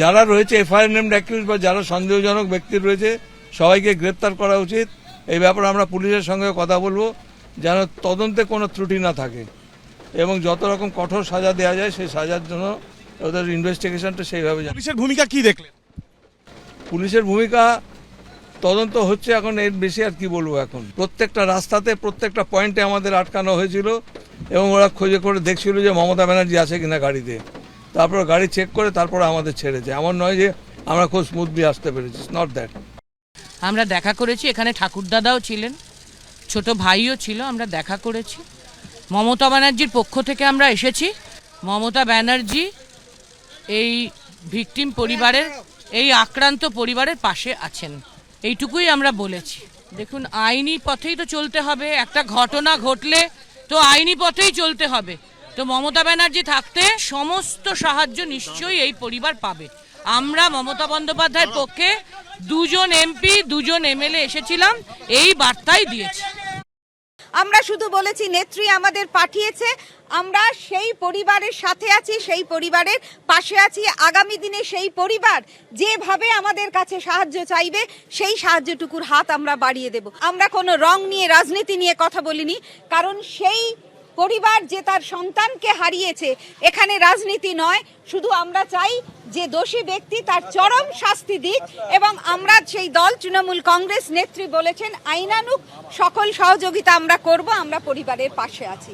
যারা রয়েছে FIR named accused বা যারা সন্দেহজনক ব্যক্তি রয়েছে সবাইকে গ্রেপ্তার করা উচিত। এই ব্যাপারে আমরা পুলিশের সঙ্গে কথা বলবো যেন তদন্তে কোনো ত্রুটি না থাকে এবং যত রকম কঠোর সাজা দেওয়া যায় সেই সাজার জন্য ওদের ইনভেস্টিগেশনটা সেইভাবে যায়। পুলিশের ভূমিকা কি দেখলেন? পুলিশের ভূমিকা তদন্ত হচ্ছে, এখন এর বেশি আর কি বলবো। এখন প্রত্যেকটা রাস্তাতে প্রত্যেকটা পয়েন্টে আমাদের আটকানো হয়েছিল এবং ওরা খোঁজে করে দেখছিল যে মমতা ব্যানার্জি আছে কিনা গাড়িতে, তারপর গাড়ি চেক করে তারপরে আমাদের ছেড়েছে। এমন নয় যে আমরা খুব স্মুথলি আসতে পেরেছি, নট দ্যাট। আমরা দেখা করেছি, এখানে ঠাকুরদাদাও ছিলেন, ছোট ভাইও ছিল, আমরা দেখা করেছি। মমতা ব্যানার্জির পক্ষ থেকে আমরা এসেছি। মমতা ব্যানার্জি এই ভিকটিম পরিবারের, এই আক্রান্ত পরিবারের পাশে আছেন, এইটুকুই আমরা বলেছি। দেখুন, আইনি পথেই তো চলতে হবে। একটা ঘটনা ঘটলে তো আইনি পথেই চলতে হবে। তো মমতা ব্যানার্জি থাকতে সমস্ত সাহায্য নিশ্চয়ই এই পরিবার পাবে। আমরা মমতা বন্দ্যোপাধ্যায়ের পক্ষে 2জন এমপি 2জন এমএলএ এসেছিলাম, এই বার্তাই দিয়েছি। আমরা শুধু বলেছি নেত্রী আমাদের পাঠিয়েছে, আমরা সেই পরিবারের সাথে আছি, সেই পরিবারের পাশে আছি। আগামী দিনে সেই পরিবার যেভাবে আমাদের কাছে সাহায্য চাইবে সেই সাহায্যটুকুর হাত আমরা বাড়িয়ে দেব। আমরা কোনো রং নিয়ে, রাজনীতি নিয়ে কথা বলিনি, কারণ সেই পরিবার যে তার সন্তানকে হারিয়েছে, এখানে রাজনীতি নয়। শুধু আমরা চাই যে দোষী ব্যক্তি তার চরম শাস্তি দিক এবং আমরা সেই দল তৃণমূল কংগ্রেস নেত্রী বলেছেন আইনানুগ সকল সহযোগিতা আমরা করব। আমরা পরিবারের পাশে আছি।